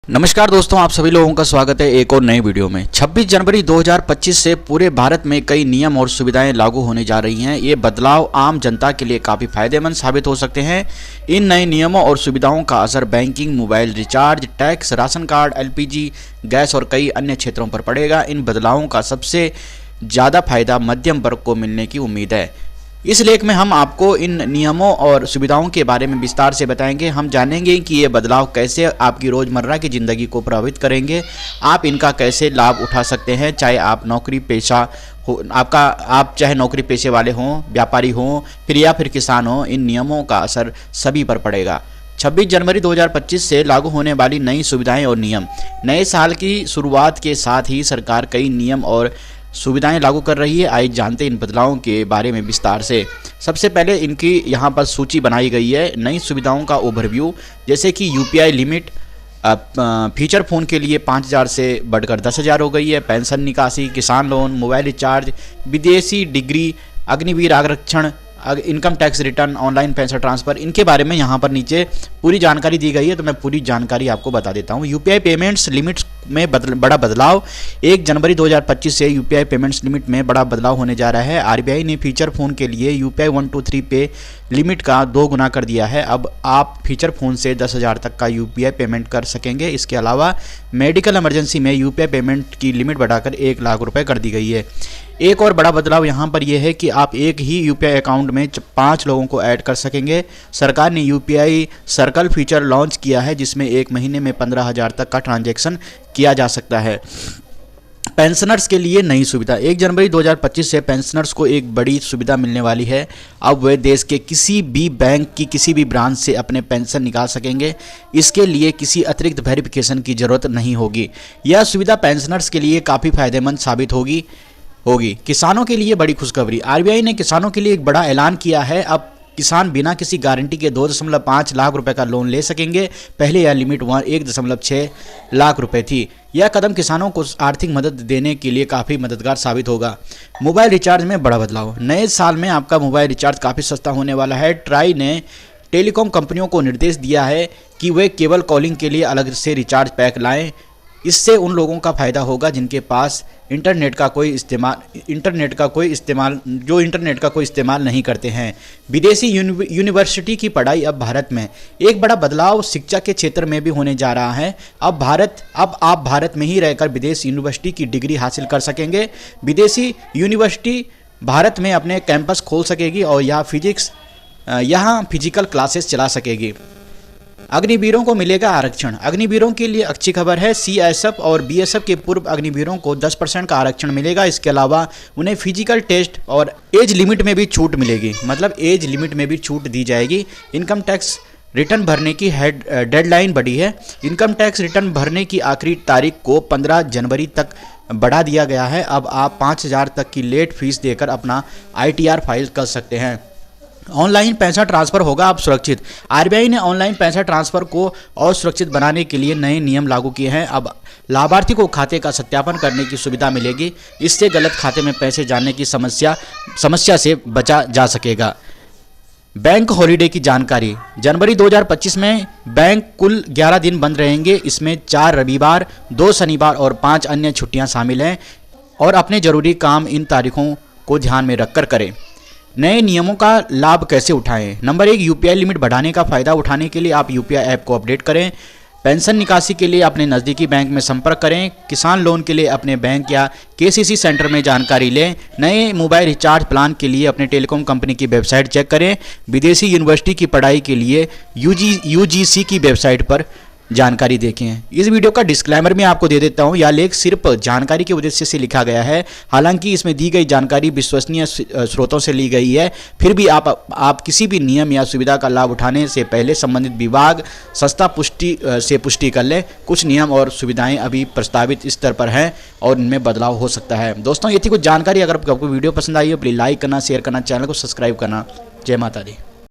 नमस्कार दोस्तों, आप सभी लोगों का स्वागत है एक और नए वीडियो में। 26 जनवरी 2025 से पूरे भारत में कई नियम और सुविधाएं लागू होने जा रही हैं। ये बदलाव आम जनता के लिए काफ़ी फायदेमंद साबित हो सकते हैं। इन नए नियमों और सुविधाओं का असर banking, mobile recharge, tax, ration card, LPG, gas और कई अन्य क्षेत्रों पर पड़ेगा। इन बदलावों का सबसे ज़्यादा फायदा मध्यम वर्ग को मिलने की उम्मीद है। इस लेख में हम आपको इन नियमों और सुविधाओं के बारे में विस्तार से बताएंगे। हम जानेंगे कि ये बदलाव कैसे आपकी रोज़मर्रा की ज़िंदगी को प्रभावित करेंगे, आप इनका कैसे लाभ उठा सकते हैं, चाहे आप नौकरी पेशा हो, आप चाहे नौकरी पेशे वाले हों, व्यापारी हों, फिर किसान हों। इन नियमों का असर सभी पर पड़ेगा। 26 जनवरी 2025 से लागू होने वाली नई सुविधाएं और नियम। नए साल की शुरुआत के साथ ही सरकार कई नियम और सुविधाएं लागू कर रही है। आइए जानते हैं इन बदलावों के बारे में विस्तार से। सबसे पहले इनकी यहाँ पर सूची बनाई गई है। नई सुविधाओं का ओवरव्यू, जैसे कि यूपीआई लिमिट फीचर फ़ोन के लिए 5000 से बढ़कर 10,000 हो गई है। पेंशन निकासी, किसान लोन, मोबाइल रिचार्ज, विदेशी डिग्री, अग्निवीर आरक्षण, इनकम टैक्स रिटर्न, ऑनलाइन पैसा ट्रांसफ़र, इनके बारे में यहाँ पर नीचे पूरी जानकारी दी गई है। तो मैं पूरी जानकारी आपको बता देता हूँ। यूपीआई पेमेंट्स लिमिट्स में बड़ा बदलाव। 1 जनवरी 2025 से यूपीआई पेमेंट्स लिमिट में बड़ा बदलाव होने जा रहा है। आरबीआई ने फीचर फ़ोन के लिए यूपीआई 123 पे लिमिट का 2 गुना कर दिया है। अब आप फीचर फ़ोन से 10,000 तक का यूपीआई पेमेंट कर सकेंगे। इसके अलावा मेडिकल इमरजेंसी में यूपीआई पेमेंट की लिमिट बढ़ाकर 1 लाख रुपये कर दी गई है। एक और बड़ा बदलाव यहाँ पर यह है कि आप एक ही यूपीआई अकाउंट में 5 लोगों को ऐड कर सकेंगे। सरकार ने यूपीआई सर्कल फीचर लॉन्च किया है, जिसमें एक महीने में 15,000 तक का ट्रांजैक्शन किया जा सकता है। पेंशनर्स के लिए नई सुविधा। 1 जनवरी 2025 से पेंशनर्स को एक बड़ी सुविधा मिलने वाली है। अब वे देश के किसी भी बैंक की किसी भी ब्रांच से अपने पेंशन निकाल सकेंगे। इसके लिए किसी अतिरिक्त वेरिफिकेशन की ज़रूरत नहीं होगी। यह सुविधा पेंशनर्स के लिए काफ़ी फायदेमंद साबित होगी। किसानों के लिए बड़ी खुशखबरी। आरबीआई ने किसानों के लिए एक बड़ा ऐलान किया है। अब किसान बिना किसी गारंटी के 2.5 लाख रुपए का लोन ले सकेंगे। पहले यह लिमिट 1.6 लाख रुपए थी। यह कदम किसानों को आर्थिक मदद देने के लिए काफ़ी मददगार साबित होगा। मोबाइल रिचार्ज में बड़ा बदलाव। नए साल में आपका मोबाइल रिचार्ज काफ़ी सस्ता होने वाला है। ट्राई ने टेलीकॉम कंपनियों को निर्देश दिया है कि वे केवल कॉलिंग के लिए अलग से रिचार्ज पैक लाएं। इससे उन लोगों का फ़ायदा होगा जिनके पास इंटरनेट का कोई इस्तेमाल नहीं करते हैं। विदेशी यूनिवर्सिटी की पढ़ाई अब भारत में। एक बड़ा बदलाव शिक्षा के क्षेत्र में भी होने जा रहा है। अब आप भारत में ही रहकर विदेश यूनिवर्सिटी की डिग्री हासिल कर सकेंगे। विदेशी यूनिवर्सिटी भारत में अपने कैंपस खोल सकेगी और यहाँ फिजिकल क्लासेस चला सकेगी। अग्निवीरों को मिलेगा आरक्षण। अग्निवीरों के लिए अच्छी खबर है। सीएसएफ और बीएसएफ के पूर्व अग्निवीरों को 10% का आरक्षण मिलेगा। इसके अलावा उन्हें फिजिकल टेस्ट और एज लिमिट में भी छूट मिलेगी, मतलब एज लिमिट में भी छूट दी जाएगी। इनकम टैक्स रिटर्न भरने की डेडलाइन बढ़ी है। इनकम टैक्स रिटर्न भरने की आखिरी तारीख को 15 जनवरी तक बढ़ा दिया गया है। अब आप 5,000 तक की लेट फीस देकर अपना ITR फाइल कर सकते हैं। ऑनलाइन पैसा ट्रांसफ़र होगा अब सुरक्षित। आरबीआई ने ऑनलाइन पैसा ट्रांसफ़र को और सुरक्षित बनाने के लिए नए नियम लागू किए हैं। अब लाभार्थी को खाते का सत्यापन करने की सुविधा मिलेगी। इससे गलत खाते में पैसे जाने की समस्या से बचा जा सकेगा। बैंक हॉलिडे की जानकारी। जनवरी 2025 में बैंक कुल 11 दिन बंद रहेंगे। इसमें 4 रविवार, 2 शनिवार और 5 अन्य छुट्टियां शामिल हैं और अपने ज़रूरी काम इन तारीखों को ध्यान में रखकर करें। नए नियमों का लाभ कैसे उठाएं। नंबर 1, यूपीआई लिमिट बढ़ाने का फ़ायदा उठाने के लिए आप यूपीआई ऐप को अपडेट करें। पेंशन निकासी के लिए अपने नज़दीकी बैंक में संपर्क करें। किसान लोन के लिए अपने बैंक या केसीसी सेंटर में जानकारी लें। नए मोबाइल रिचार्ज प्लान के लिए अपने टेलीकॉम कंपनी की वेबसाइट चेक करें। विदेशी यूनिवर्सिटी की पढ़ाई के लिए यूजीसी की वेबसाइट पर जानकारी देखें। इस वीडियो का डिस्क्लेमर मैं आपको दे देता हूं। यह लेख सिर्फ जानकारी के उद्देश्य से लिखा गया है। हालांकि इसमें दी गई जानकारी विश्वसनीय स्रोतों से ली गई है। फिर भी आप किसी भी नियम या सुविधा का लाभ उठाने से पहले संबंधित विभाग से पुष्टि कर लें। कुछ नियम और सुविधाएं अभी प्रस्तावित स्तर पर हैं और इनमें बदलाव हो सकता है। दोस्तों, ये थी कुछ जानकारी। अगर आपको वीडियो पसंद आई हो प्लीज़ लाइक करना, शेयर करना, चैनल को सब्सक्राइब करना। जय माता दी।